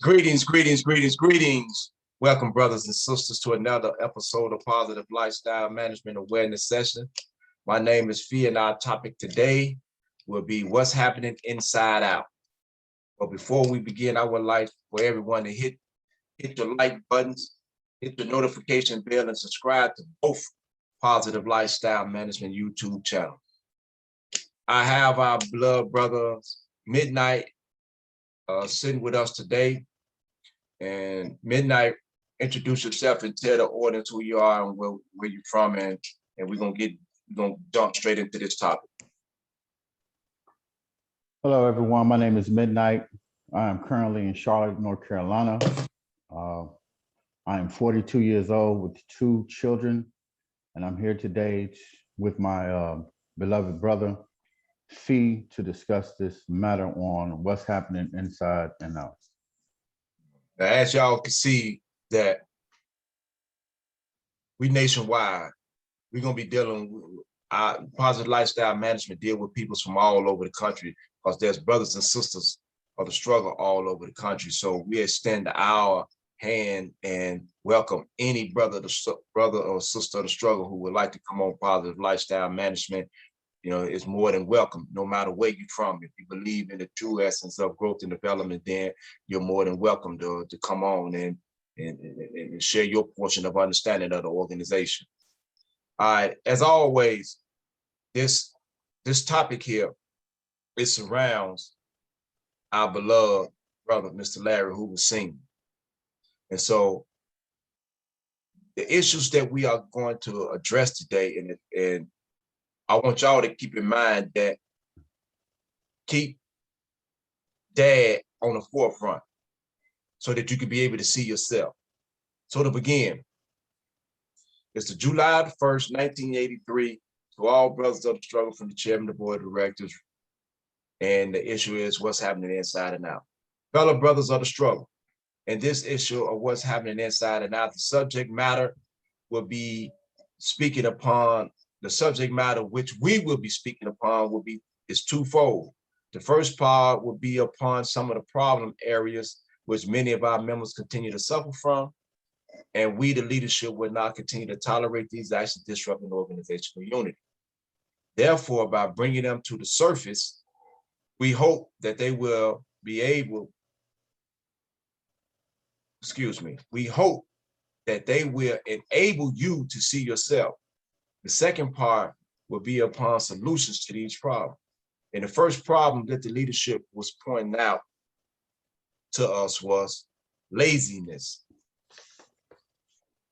Greetings. Welcome, brothers and sisters, to another episode of Positive Lifestyle Management Awareness Session. My name is Fee, and our topic today will be what's happening inside out. But before we begin, I would like for everyone to hit your like buttons, hit the notification bell, and subscribe to both Positive Lifestyle Management YouTube channels. I have our blood brothers, Midnight, sitting with us today. And Midnight, introduce yourself and tell the audience who you are and where you're from, and we're gonna jump straight into this topic. Hello, everyone. My name is Midnight. I am currently in Charlotte, North Carolina. I am 42 years old with 2 children, and I'm here today with my beloved brother, Fee, to discuss this matter on what's happening inside and out. Now, as y'all can see, that we nationwide, we're gonna be dealing with our Positive Lifestyle Management deal with people from all over the country, because there's brothers and sisters of the struggle all over the country. So we extend our hand and welcome any brother or sister of the struggle who would like to come on Positive Lifestyle Management. You know, it's more than welcome, no matter where you're from. If you believe in the true essence of growth and development, then you're more than welcome to come on and share your portion of understanding of the organization. All right, as always, this topic here, it surrounds our beloved brother, Mr. Larry, who was singing. And so the issues that we are going to address today, and I want y'all to keep in mind that keep dad on the forefront so that you can be able to see yourself. So to begin, it's the July 1st, 1983, to all brothers of the struggle, from the chairman of the board of directors. And the issue is what's happening inside and out. Fellow brothers of the struggle, and this issue of what's happening inside and out, the subject matter will be speaking upon, the subject matter which we will be speaking upon is twofold. The first part will be upon some of the problem areas which many of our members continue to suffer from, and we, the leadership, will not continue to tolerate these actions disrupting organizational unity. Therefore, by bringing them to the surface, we hope that they will be able, we hope that they will enable you to see yourself. The second part will be upon solutions to these problems. And the first problem that the leadership was pointing out to us was laziness.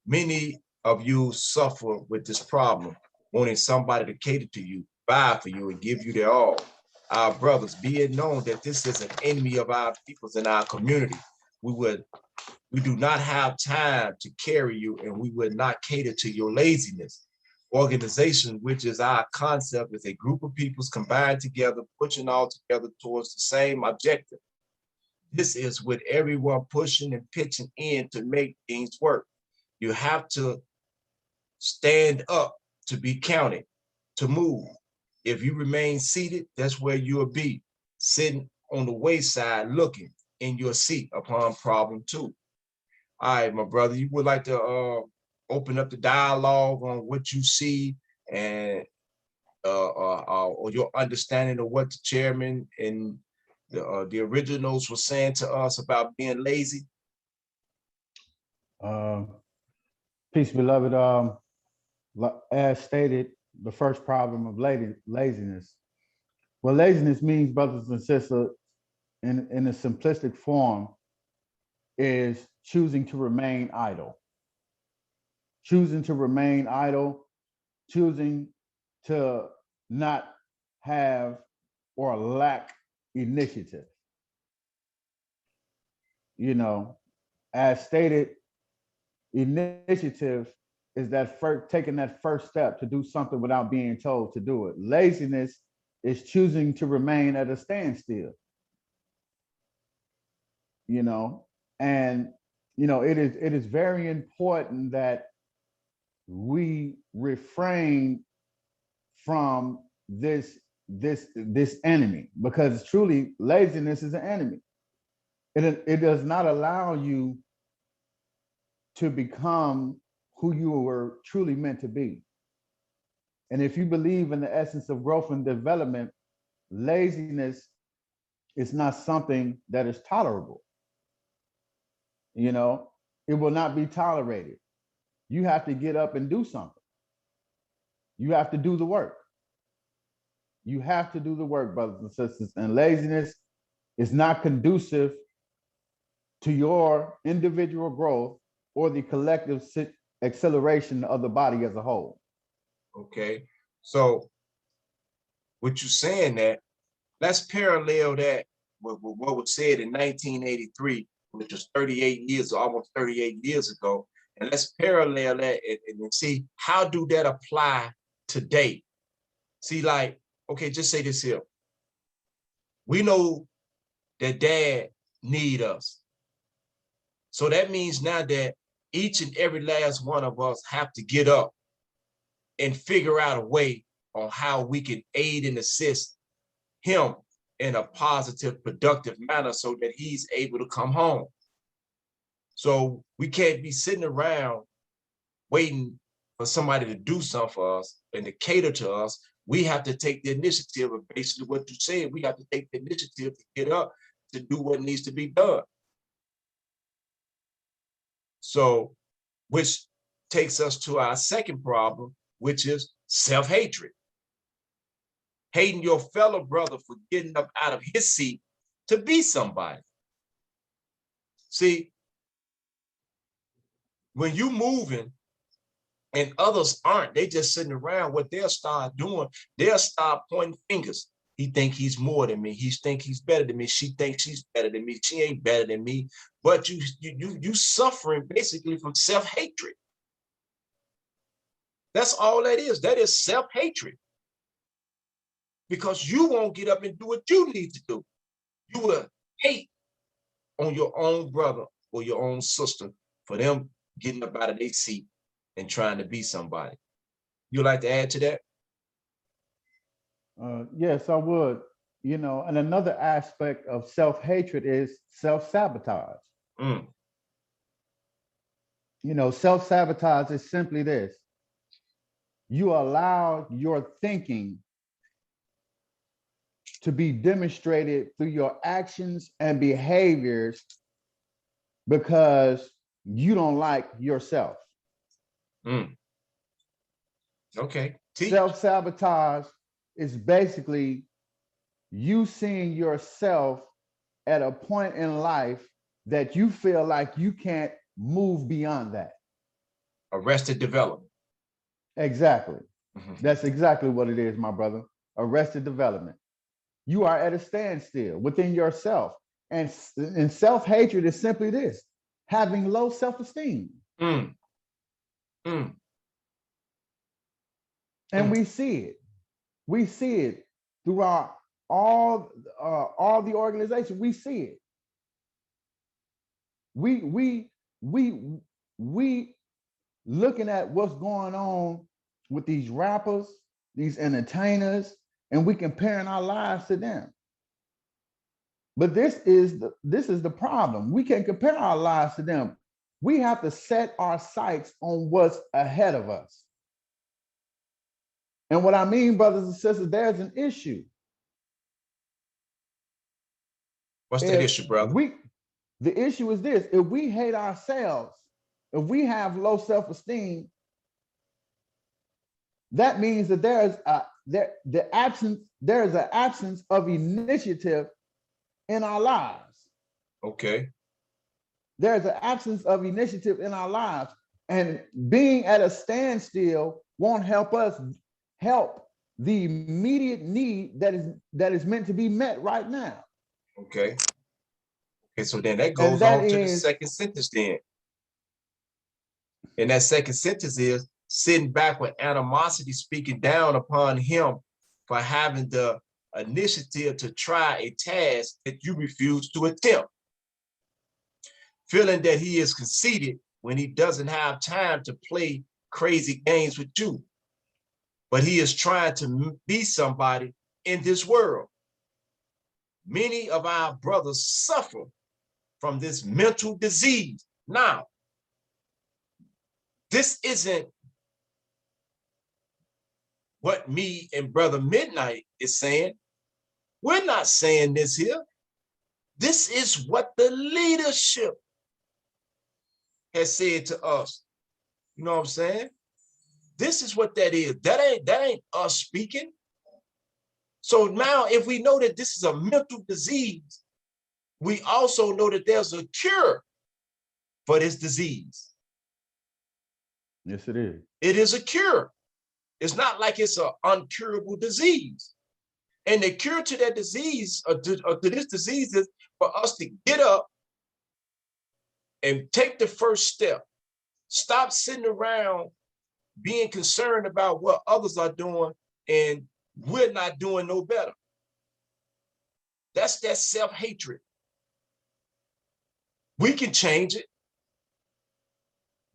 Many of you suffer with this problem, wanting somebody to cater to you, buy for you, and give you their all. Our brothers, be it known that this is an enemy of our peoples in our community. We do not have time to carry you, and we would not cater to your laziness. Organization, which is our concept, is a group of peoples combined together, pushing all together towards the same objective. This is with everyone pushing and pitching in to make things work. You have to stand up to be counted, to move. If you remain seated, that's where you'll be, sitting on the wayside looking in your seat upon problem 2. All right, my brother, you would like to open up the dialogue on what you see and or your understanding of what the chairman and the originals were saying to us about being lazy? Peace, beloved. As stated, the first problem of laziness. What laziness means, brothers and sisters, in a simplistic form, is choosing to remain idle. Choosing to remain idle, choosing to not have or lack initiative. You know, as stated, initiative is taking that first step to do something without being told to do it. Laziness is choosing to remain at a standstill. You know, and it is very important that we refrain from this enemy, because truly laziness is an enemy. it does not allow you to become who you were truly meant to be. And if you believe in the essence of growth and development, laziness is not something that is tolerable. You know, it will not be tolerated. You have to get up and do something. You have to do the work. You have to do the work, brothers and sisters. And laziness is not conducive to your individual growth or the collective acceleration of the body as a whole. Okay. So what you're saying that, let's parallel that with what was said in 1983, which was 38 years, almost 38 years ago. And let's parallel that and see how do that apply today. See, like, okay, just say this here. We know that dad need us. So that means now that each and every last one of us have to get up and figure out a way on how we can aid and assist him in a positive, productive manner so that he's able to come home. So we can't be sitting around waiting for somebody to do something for us and to cater to us. We have to take the initiative of basically what you said. We have to take the initiative to get up to do what needs to be done. So, which takes us to our second problem, which is self-hatred. Hating your fellow brother for getting up out of his seat to be somebody. See, when you moving and others aren't, they just sitting around, what they'll start doing, they'll start pointing fingers. He think he's more than me. He think he's better than me. She thinks she's better than me. She ain't better than me. But you suffering basically from self-hatred. That's all that is. That is self-hatred. Because you won't get up and do what you need to do. You will hate on your own brother or your own sister for them getting up out of their seat and trying to be somebody. You like to add to that? Yes, I would. You know, and another aspect of self-hatred is self-sabotage. Mm. You know, self-sabotage is simply this. You allow your thinking to be demonstrated through your actions and behaviors because you don't like yourself. Mm. Okay. Self-sabotage is basically you seeing yourself at a point in life that you feel like you can't move beyond that. Arrested development. Exactly. Mm-hmm. That's exactly what it is, my brother. Arrested development. You are at a standstill within yourself. And self-hatred is simply this, having low self-esteem. Mm. Mm. And we see it. We see it throughout all the organization. We see it. We looking at what's going on with these rappers, these entertainers, and we comparing our lives to them. But this is the problem. We can't compare our lives to them. We have to set our sights on what's ahead of us. And what I mean, brothers and sisters, there's an issue. What's that issue, brother? The issue is this: if we hate ourselves, if we have low self-esteem, that means that there's an absence of initiative in our lives. Okay. There's an absence of initiative in our lives, and being at a standstill won't help us help the immediate need that is meant to be met right now. Okay. Okay, so then that goes on to the second sentence then. And that second sentence is sitting back with animosity, speaking down upon him for having the initiative to try a task that you refuse to attempt. Feeling that he is conceited when he doesn't have time to play crazy games with you. But he is trying to be somebody in this world. Many of our brothers suffer from this mental disease. Now, this isn't what me and Brother Midnight is saying. We're not saying this here. This is what the leadership has said to us. You know what I'm saying? This is what that is. That ain't us speaking. So now if we know that this is a mental disease, we also know that there's a cure for this disease. Yes, it is. It is a cure. It's not like it's an uncurable disease. And the cure to that disease, or to this disease, is for us to get up and take the first step. Stop sitting around being concerned about what others are doing and we're not doing no better. That's that self-hatred. We can change it.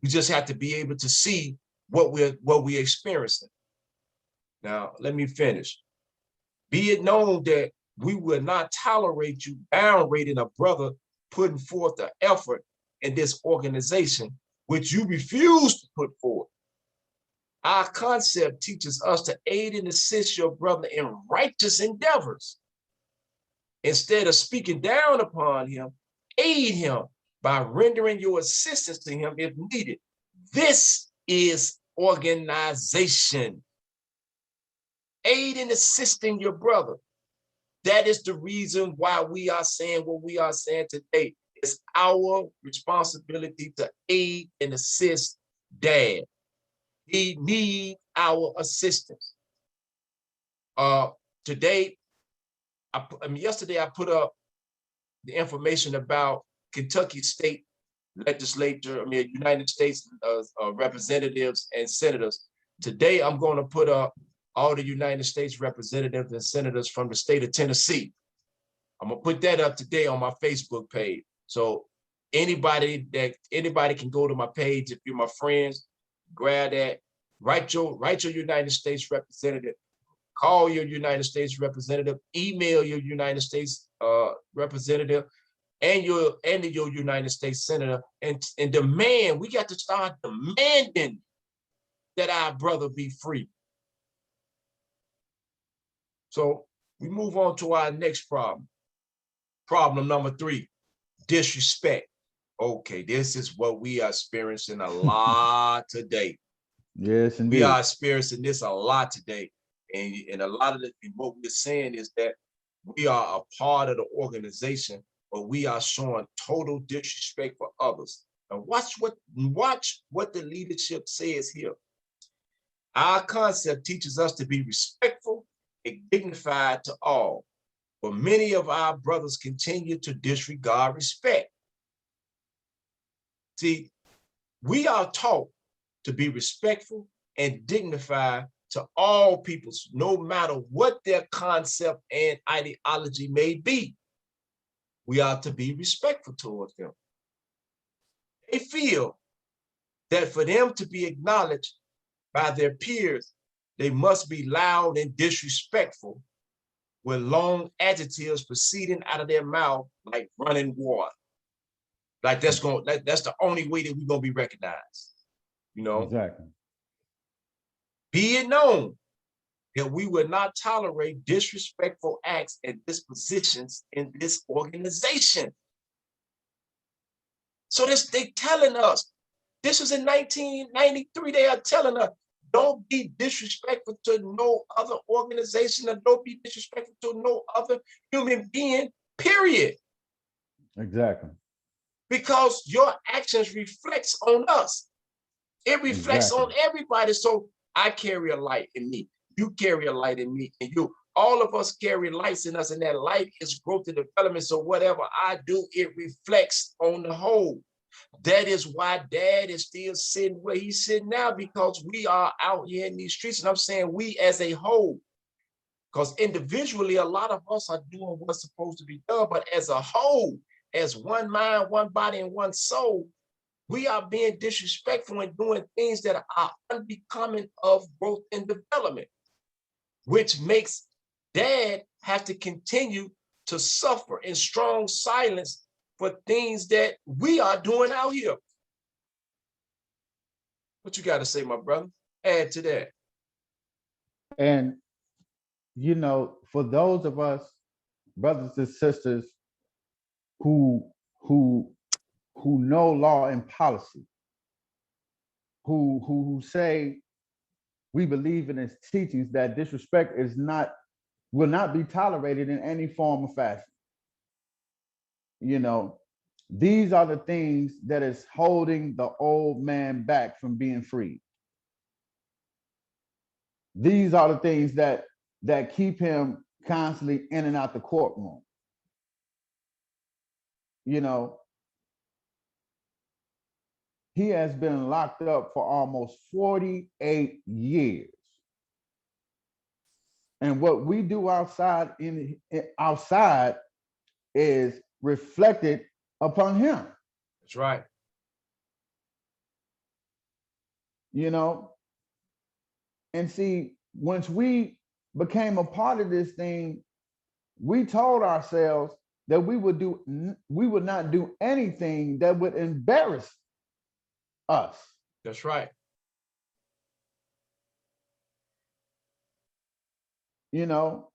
We just have to be able to see what we're experiencing. Now, let me finish. Be it known that we will not tolerate you downrating a brother putting forth the effort in this organization, which you refuse to put forth. Our concept teaches us to aid and assist your brother in righteous endeavors. Instead of speaking down upon him, aid him by rendering your assistance to him if needed. This is organization. Aid in assisting your brother. That is the reason why we are saying what we are saying today. It's our responsibility to aid and assist Dad. He needs our assistance. Today, yesterday I put up the information about Kentucky State Legislature, United States representatives and senators. Today, I'm going to put up all the United States representatives and senators from the state of Tennessee. I'm gonna put that up today on my Facebook page. So anybody can go to my page. If you're my friends, grab that, write your United States representative, call your United States representative, email your United States representative, and your United States senator, and demand. We got to start demanding that our brother be free. So we move on to our next problem. Problem number 3, disrespect. Okay, this is what we are experiencing a lot today. Yes, indeed. We are experiencing this a lot today. And a lot of what we're saying is that we are a part of the organization, but we are showing total disrespect for others. And watch what the leadership says here. Our concept teaches us to be respectful and dignified to all, but many of our brothers continue to disregard respect. See, we are taught to be respectful and dignified to all peoples, no matter what their concept and ideology may be. We are to be respectful towards them. They feel that for them to be acknowledged by their peers, they must be loud and disrespectful, with long adjectives proceeding out of their mouth like running water. Like that's the only way that we're gonna be recognized. You know? Exactly. Be it known that we will not tolerate disrespectful acts and dispositions in this organization. So they telling us, this was in 1993, they are telling us, don't be disrespectful to no other organization, or don't be disrespectful to no other human being, period. Exactly. Because your actions reflects on us. It reflects on everybody. So I carry a light in me. You carry a light in me, and all of us carry lights in us, and that light is growth and development. So whatever I do, it reflects on the whole. That is why Dad is still sitting where he's sitting now, because we are out here in these streets. And I'm saying we as a whole, because individually, a lot of us are doing what's supposed to be done, but as a whole, as one mind, one body, and one soul, we are being disrespectful and doing things that are unbecoming of growth and development, which makes Dad have to continue to suffer in strong silence for things that we are doing out here. What you got to say, my brother? Add to that. And, you know, for those of us, brothers and sisters, who who who know law and policy, who say we believe in its teachings, that disrespect will not be tolerated in any form or fashion. You know, these are the things that is holding the old man back from being free. These are the things that keep him constantly in and out the courtroom. You know, he has been locked up for almost 48 years. And what we do outside is reflected upon him. That's right. You know, and see, once we became a part of this thing, we told ourselves that we would not do anything that would embarrass us. That's right. You know,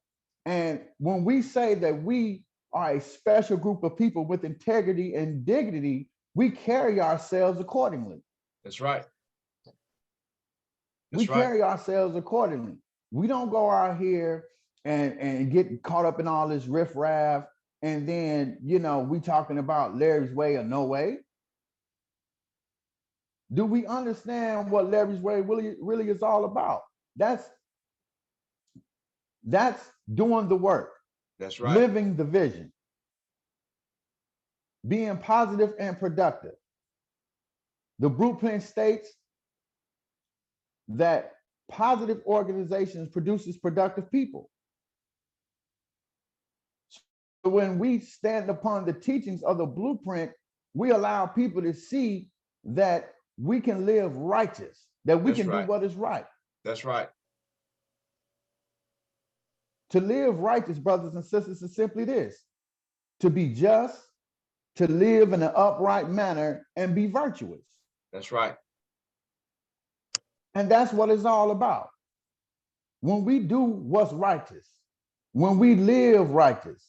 and when we say that we are a special group of people with integrity and dignity, we carry ourselves accordingly. That's right. We carry ourselves accordingly. We don't go out here and get caught up in all this riffraff, and then, you know, we talking about Larry's way or no way. Do we understand what Larry's way really is all about? That's doing the work. That's right. Living the vision. Being positive and productive. The blueprint states that positive organizations produces productive people. So when we stand upon the teachings of the blueprint, we allow people to see that we can live righteous, that we can do what is right. That's right. To live righteous, brothers and sisters, is simply this: to be just, to live in an upright manner, and be virtuous. That's right. And that's what it's all about. When we do what's righteous, when we live righteous,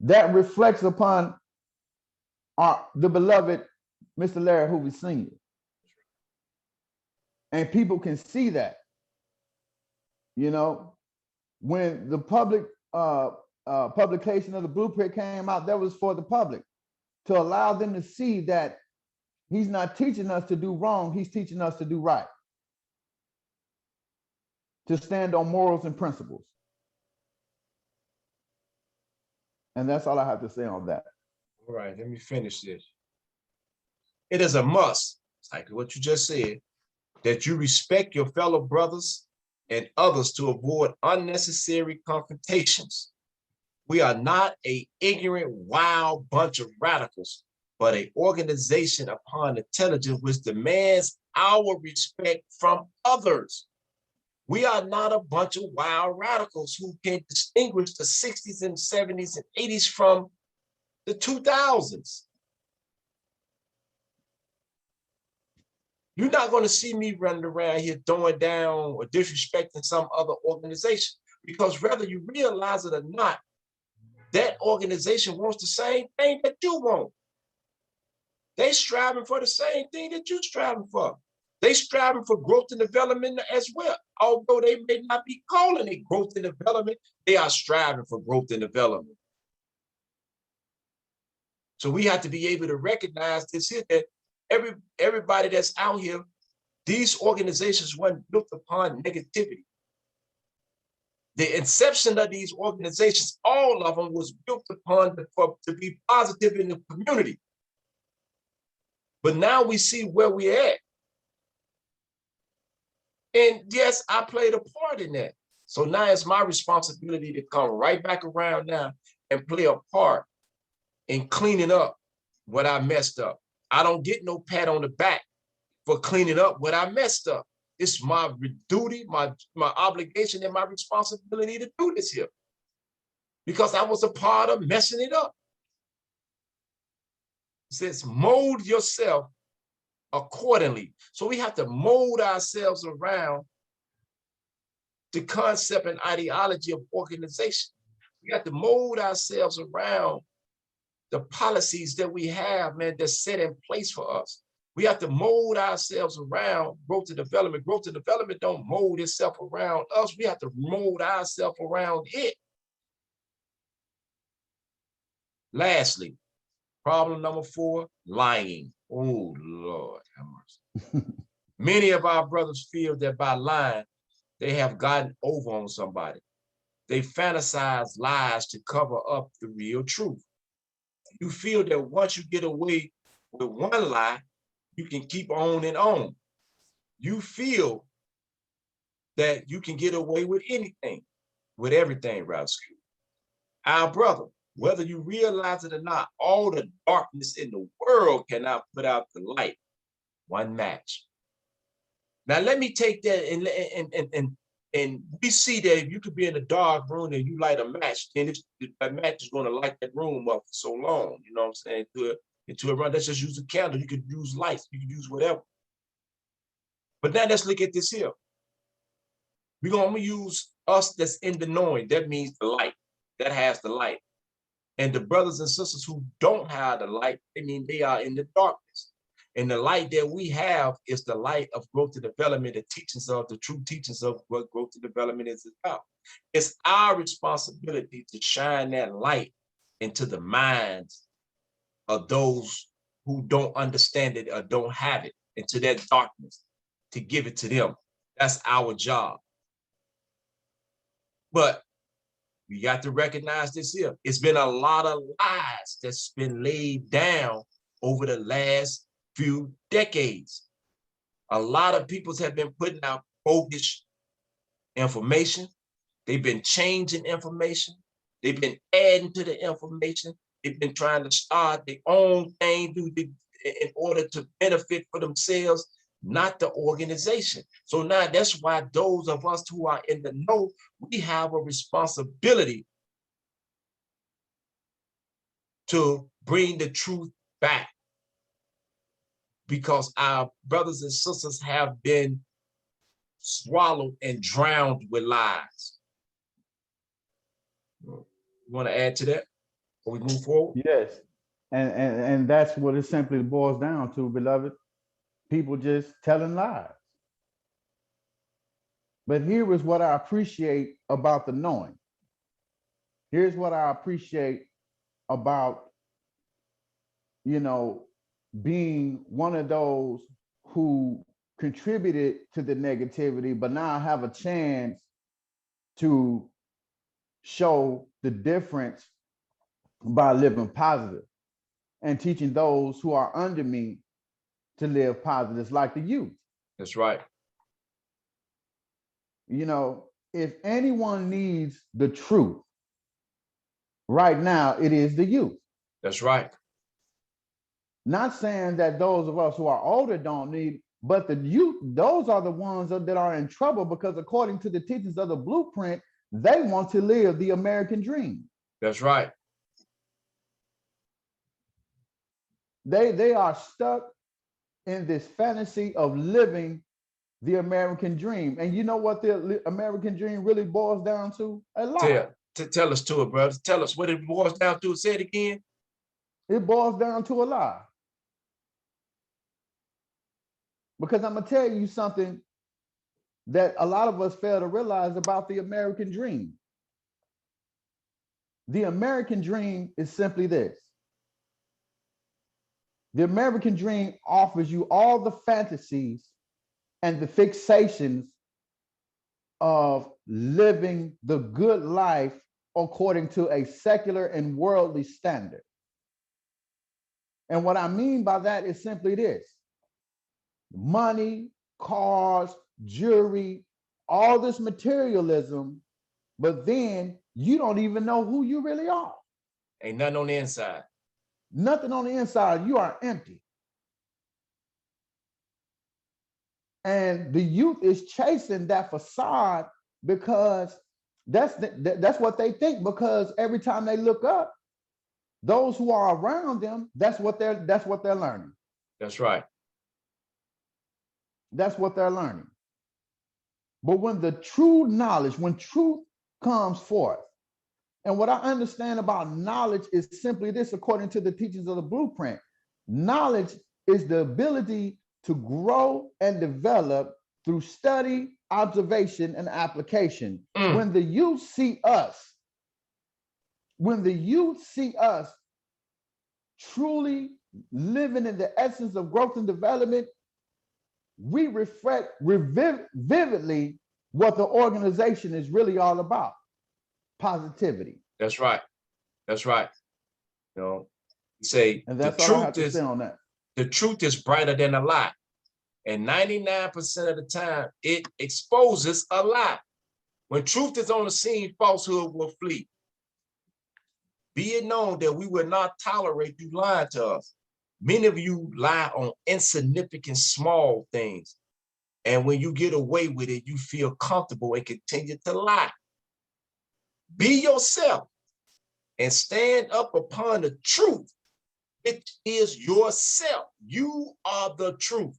that reflects upon the beloved Mr. Larry Hoover Sr. And people can see that. You know, when the public publication of the blueprint came out, that was for the public, to allow them to see that he's not teaching us to do wrong, he's teaching us to do right, to stand on morals and principles. And that's all I have to say on that. All right, let me finish this. It is a must, like what you just said, that you respect your fellow brothers and others to avoid unnecessary confrontations. We are not an ignorant, wild bunch of radicals, but an organization upon intelligence which demands our respect from others. We are not a bunch of wild radicals who can distinguish the 60s and 70s and 80s from the 2000s. You're not going to see me running around here throwing down or disrespecting some other organization, because whether you realize it or not, that organization wants the same thing that you want. They striving for the same thing that you're striving for. They striving for growth and development as well. Although they may not be calling it growth and development, they are striving for growth and development. So we have to be able to recognize this here, that everybody that's out here, these organizations weren't built upon negativity. The inception of these organizations, all of them was built upon to be positive in the community. But now we see where we're at. And yes, I played a part in that. So now it's my responsibility to come right back around now and play a part in cleaning up what I messed up. I don't get no pat on the back for cleaning up what I messed up. It's my duty, my obligation, and my responsibility to do this here, because I was a part of messing it up. It says mold yourself accordingly. So we have to mold ourselves around the concept and ideology of organization. We have to mold ourselves around the policies that we have, man, that's set in place for us. We have to mold ourselves around growth and development. Growth and development don't mold itself around us. We have to mold ourselves around it. Lastly, problem number 4, lying. Oh, Lord have mercy. Many of our brothers feel that by lying, they have gotten over on somebody. They fantasize lies to cover up the real truth. You feel that once you get away with one lie, you can keep on and on. You feel that you can get away with anything, with everything, rather. Our brother, whether you realize it or not, all the darkness in the world cannot put out the light. One match. Now let me take that and we see that if you could be in a dark room and you light a match, then that match is going to light that room up for so long. You know what I'm saying? Into a run, let's just use a candle. You could use lights. You could use whatever. But now let's look at this here. We're going to use us that's in the knowing. That means the light. That has the light. And the brothers and sisters who don't have the light, I mean, they are in the darkness. And the light that we have is the light of growth and development, the teachings of the true teachings of what growth and development is about. It's our responsibility to shine that light into the minds of those who don't understand it or don't have it, into that darkness, to give it to them. That's our job. But we got to recognize this here. It's been a lot of lies that's been laid down over the last few decades. A lot of peoples have been putting out bogus information. They've been changing information. They've been adding to the information. They've been trying to start their own thing in order to benefit for themselves, not the organization. So now that's why those of us who are in the know, we have a responsibility to bring the truth back, because our brothers and sisters have been swallowed and drowned with lies. You want to add to that before we move forward? Yes. And that's what it simply boils down to, beloved. People just telling lies. But here is what I appreciate about the knowing. Here's what I appreciate about, being one of those who contributed to the negativity, but now I have a chance to show the difference by living positive and teaching those who are under me to live positive. It's like the youth. That's right. If anyone needs the truth right now, it is the youth. That's right. Not saying that those of us who are older don't need, but the youth, those are the ones that are in trouble, because according to the teachings of the blueprint, they want to live the American dream. That's right. They are stuck in this fantasy of living the American dream. And you know what the American dream really boils down to? A lie. Tell us to it, brother. Tell us what it boils down to. Say it again. It boils down to a lie. Because I'm going to tell you something that a lot of us fail to realize about the American dream. The American dream is simply this. The American dream offers you all the fantasies and the fixations of living the good life according to a secular and worldly standard. And what I mean by that is simply this: money, cars, jewelry, all this materialism, but then you don't even know who you really are. Ain't nothing on the inside. Nothing on the inside. You are empty. And the youth is chasing that facade because that's what they think, because every time they look up, those who are around them, that's what they're learning. That's right. That's what they're learning. But when the true knowledge, when truth comes forth, and what I understand about knowledge is simply this, according to the teachings of the blueprint, knowledge is the ability to grow and develop through study, observation, and application. When the youth see us truly living in the essence of growth and development, we reflect vividly what the organization is really all about: positivity. That's right. That's right. You know, say and that's all I have to say on that. The truth is brighter than a lie. And 99% of the time, it exposes a lie. When truth is on the scene, falsehood will flee. Be it known that we will not tolerate you lying to us. Many of you lie on insignificant, small things. And when you get away with it, you feel comfortable and continue to lie. Be yourself and stand up upon the truth. It is yourself. You are the truth.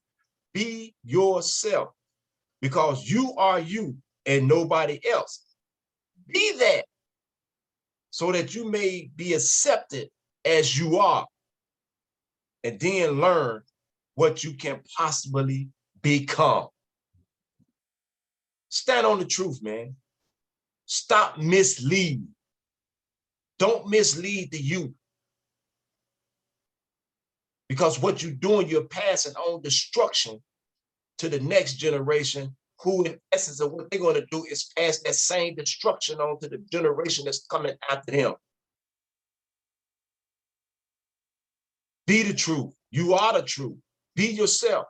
Be yourself, because you are you and nobody else. Be that so that you may be accepted as you are, and then learn what you can possibly become. Stand on the truth, man. Stop misleading. Don't mislead the youth. Because what you're doing, you're passing on destruction to the next generation, who in essence of what they're going to do is pass that same destruction on to the generation that's coming after them. Be the truth. You are the truth. Be yourself.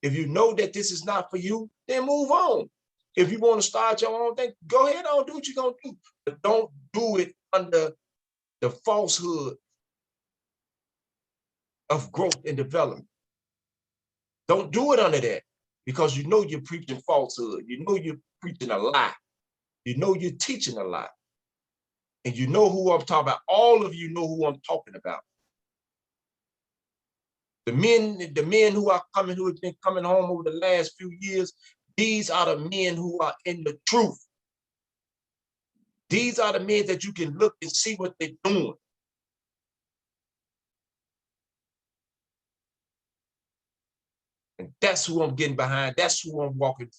If you know that this is not for you, then move on. If you want to start your own thing, go ahead on, do what you're going to do. But don't do it under the falsehood of growth and development. Don't do it under that, because you know you're preaching falsehood. You know you're preaching a lie. You know you're teaching a lie. And you know who I'm talking about. All of you know who I'm talking about. The men who are coming, who have been coming home over the last few years, these are the men who are in the truth. These are the men that you can look and see what they're doing. And that's who I'm getting behind. That's who I'm walking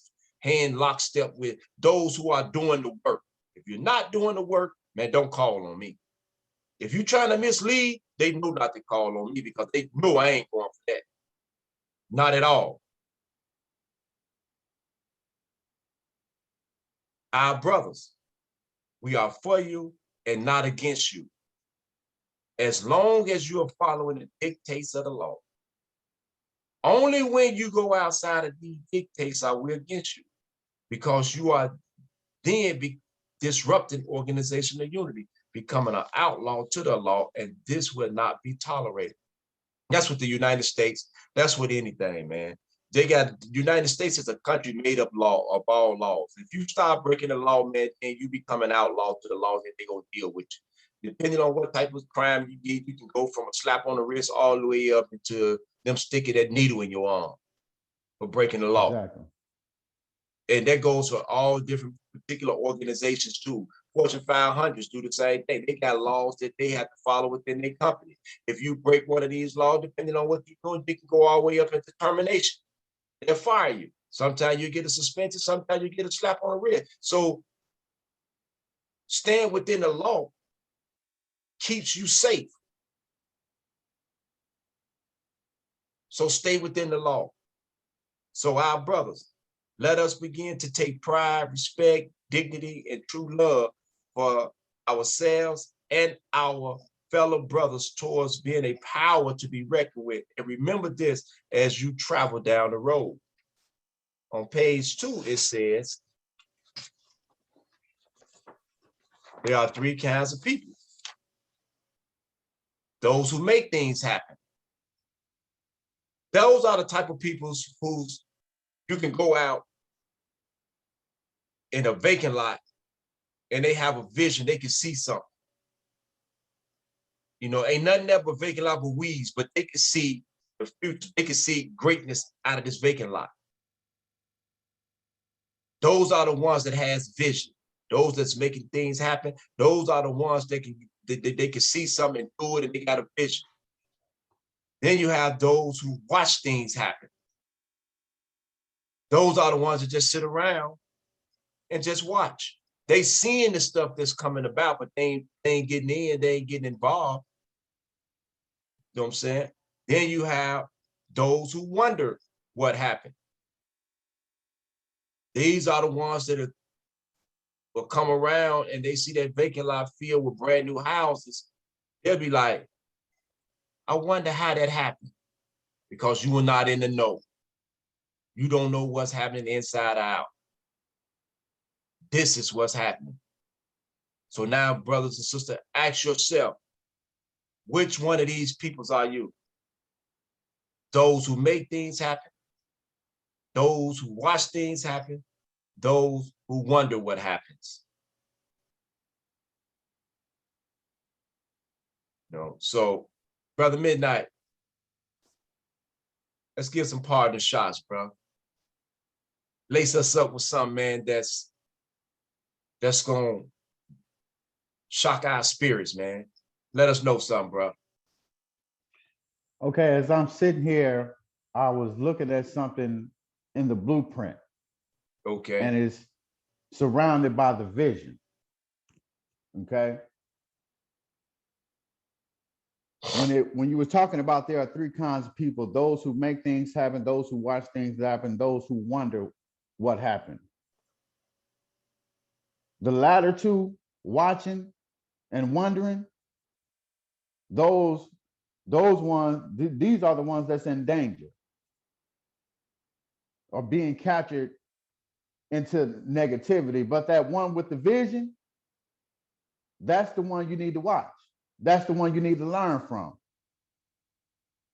hand lockstep with, those who are doing the work. If you're not doing the work, man, don't call on me. If you're trying to mislead, they know not to call on me, because they know I ain't going for that. Not at all. Our brothers, we are for you and not against you, as long as you are following the dictates of the law. Only when you go outside of these dictates are we against you, because you are then disrupting organizational unity, becoming an outlaw to the law, and this will not be tolerated. That's what the United States, that's what anything, man. They got, the United States is a country made up of all laws. If you start breaking the law, man, and you become an outlaw to the law, then they're going to deal with you. Depending on what type of crime you did, you can go from a slap on the wrist all the way up into them sticking that needle in your arm for breaking the law. Exactly. And that goes for all different particular organizations too. Fortune 500s do the same thing. They got laws that they have to follow within their company. If you break one of these laws, depending on what you're doing, they can go all the way up into termination. They'll fire you. Sometimes you get a suspension, sometimes you get a slap on the wrist. So stand within the law keeps you safe. So stay within the law. So our brothers, let us begin to take pride, respect, dignity, and true love for ourselves and our fellow brothers towards being a power to be reckoned with. And remember this as you travel down the road. On page 2, it says, there are 3 kinds of people. Those who make things happen. Those are the type of people whose you can go out in a vacant lot and they have a vision, they can see something. You know, ain't nothing there but vacant lot with weeds, but they can see the future. They can see greatness out of this vacant lot. Those are the ones that has vision. Those that's making things happen. Those are the ones that they can see something and do it, and they got a vision. Then you have those who watch things happen. Those are the ones that just sit around and just watch. They seeing the stuff that's coming about, but they ain't getting in, they ain't getting involved. You know what I'm saying? Then you have those who wonder what happened. These are the ones that will come around and they see that vacant lot filled with brand new houses. They'll be like, I wonder how that happened, because you are not in the know. You don't know what's happening inside out. This is what's happening. So now, brothers and sisters, ask yourself, which one of these peoples are you? Those who make things happen, those who watch things happen, those who wonder what happens. You know, so Brother Midnight, let's give some partner shots, bro. Lace us up with something, man, that's gonna shock our spirits, man. Let us know something, bro. Okay, as I'm sitting here, I was looking at something in the blueprint, Okay. and it's surrounded by the vision. Okay. When you were talking about there are three kinds of people: those who make things happen, those who watch things happen, those who wonder what happened. The latter two, watching and wondering, those ones, these are the ones that's in danger or being captured into negativity. But that one with the vision, that's the one you need to watch. That's the one you need to learn from.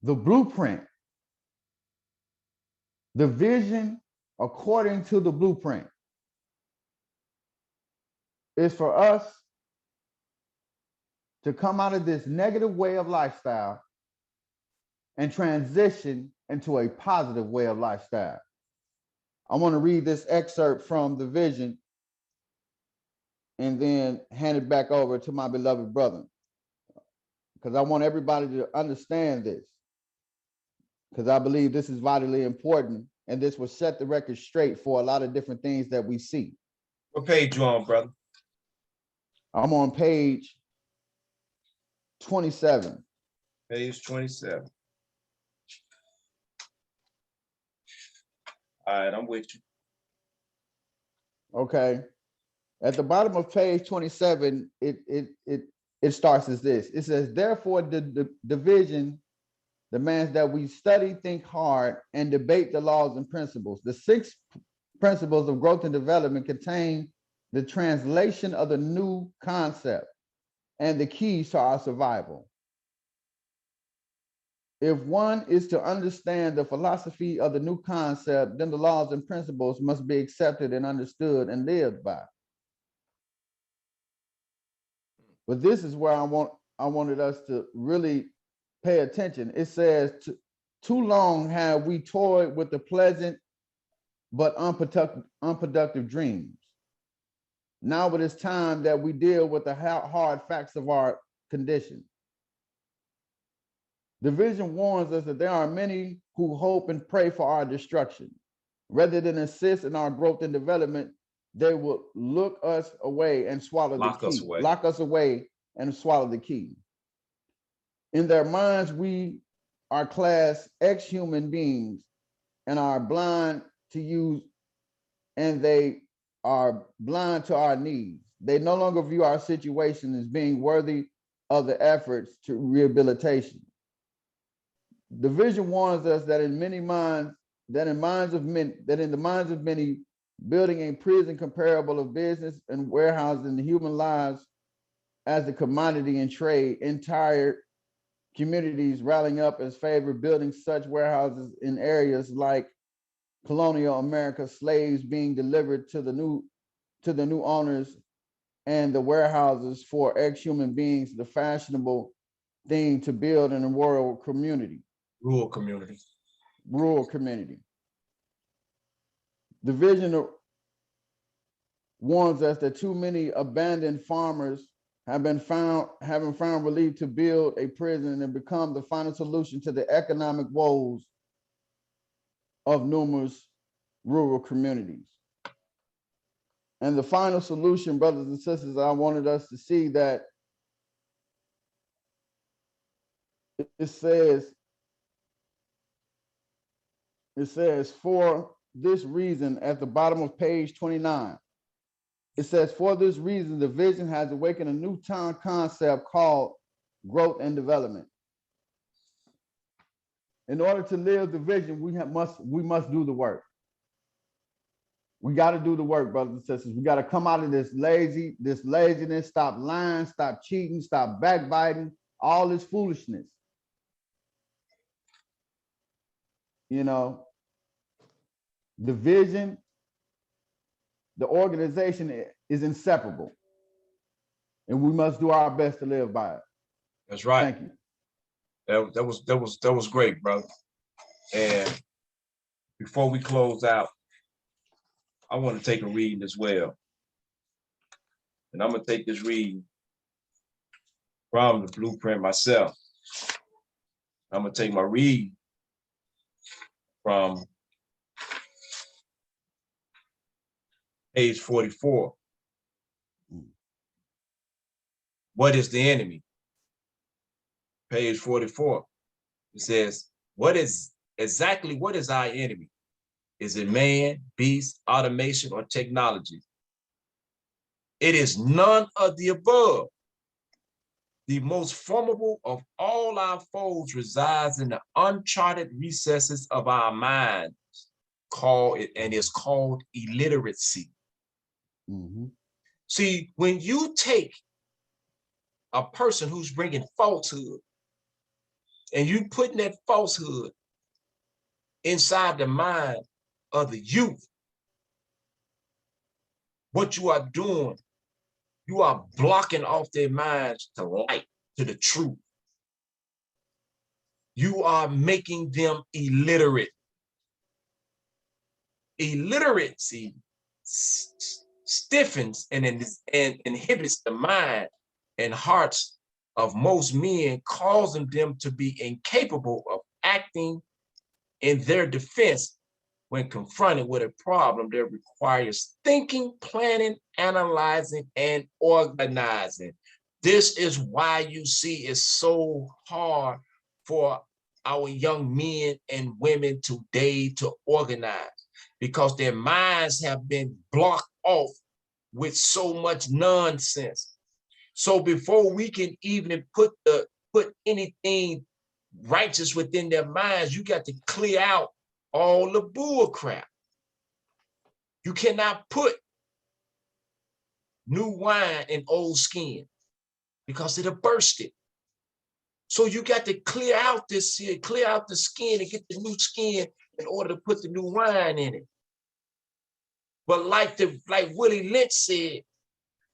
The blueprint, the vision according to the blueprint, is for us to come out of this negative way of lifestyle and transition into a positive way of lifestyle. I want to read this excerpt from the vision and then hand it back over to my beloved brother, because I want everybody to understand this, because I believe this is vitally important, and this will set the record straight for a lot of different things that we see. What page you on, brother? I'm on page 27. Page 27. All right, I'm with you. Okay. At the bottom of page 27, it starts as this. It says, therefore, the vision demands that we study, think hard, and debate the laws and principles. The 6 principles of growth and development contain the translation of the new concept and the keys to our survival. If one is to understand the philosophy of the new concept, then the laws and principles must be accepted and understood and lived by. But this is where I wanted us to really pay attention. It says, too long have we toyed with the pleasant but unproductive dreams. Now it is time that we deal with the hard facts of our condition. The vision warns us that there are many who hope and pray for our destruction. Rather than assist in our growth and development, they will lock us away and swallow the key. Lock us away and swallow the key. In their minds, we are class X human beings and are blind to use, and they are blind to our needs. They no longer view our situation as being worthy of the efforts to rehabilitation. The vision warns us that in the minds of many, building a prison comparable of business and warehousing the human lives as a commodity and trade, entire communities rallying up as favor building such warehouses in areas like colonial America, slaves being delivered to the new owners, and the warehouses for ex-human beings, the fashionable thing to build in a rural community. Rural community. Rural community. The vision warns us that too many abandoned farmers having found relief to build a prison and become the final solution to the economic woes of numerous rural communities. And the final solution, brothers and sisters, I wanted us to see that it says, for this reason, at the bottom of page 29, it says, for this reason, the vision has awakened a new town concept called growth and development. In order to live the vision, we must do the work. We got to do the work, brothers and sisters. We got to come out of this laziness, stop lying, stop cheating, stop backbiting, all this foolishness. You know, the vision, the organization is inseparable, and we must do our best to live by it. That's right. Thank you. That was great, brother. And before we close out, I want to take a reading as well. And I'm gonna take this reading from the blueprint myself. I'm gonna take my read from page 44. What is the enemy? Page 44. It says, what is our enemy? Is it man, beast, automation, or technology? It is none of the above. The most formidable of all our foes resides in the uncharted recesses of our minds, is called illiteracy. Mm-hmm. See, when you take a person who's bringing falsehood and you putting that falsehood inside the mind of the youth, what you are doing, you are blocking off their minds to light, to the truth. You are making them illiterate. Illiteracy stiffens and inhibits the mind and hearts of most men, causing them to be incapable of acting in their defense when confronted with a problem that requires thinking, planning, analyzing, and organizing. This is why you see it's so hard for our young men and women today to organize, because their minds have been blocked off with so much nonsense. So before we can even put anything righteous within their minds, you got to clear out all the bull crap. You cannot put new wine in old skin because it'll burst it. So you got to clear out the skin and get the new skin in order to put the new wine in it. But like Willie Lynch said,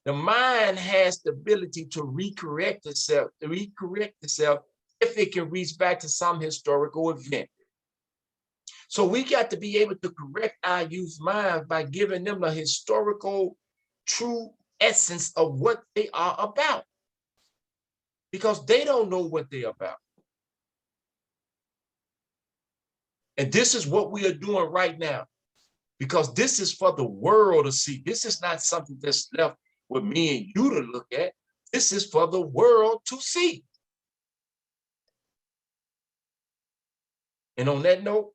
the mind has the ability to recorrect itself if it can reach back to some historical event. So we got to be able to correct our youth minds by giving them the historical, true essence of what they are about, because they don't know what they're about. And this is what we are doing right now, because this is for the world to see. This is not something that's left with me and you to look at. This is for the world to see. And on that note,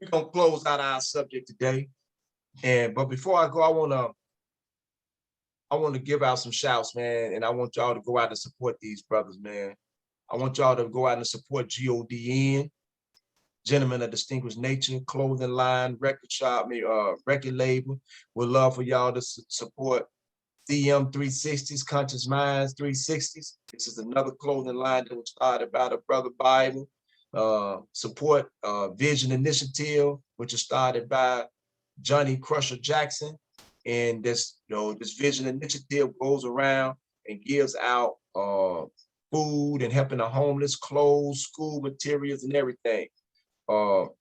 we're gonna close out our subject today. But before I go, I wanna give out some shouts, man. And I want y'all to go out and support these brothers, man. I want y'all to go out and support GODN, Gentlemen of Distinguished Nature, clothing line, record shop, record label. We'd love for y'all to support DM 360s, Conscious Minds 360s. This is another clothing line that was started by the Brother Bible. Support Vision Initiative, which is started by Johnny Crusher Jackson. And this Vision Initiative goes around and gives out food and helping the homeless, clothes, school materials, and everything. Go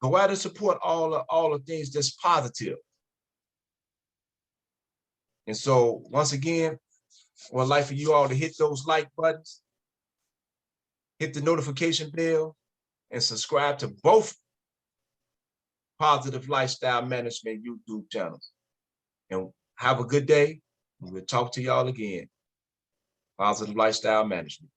out and support all the things that's positive. And so once again, I would like for you all to hit those like buttons, hit the notification bell, and subscribe to both Positive Lifestyle Management YouTube channels. And have a good day. We'll talk to y'all again. Positive Lifestyle Management.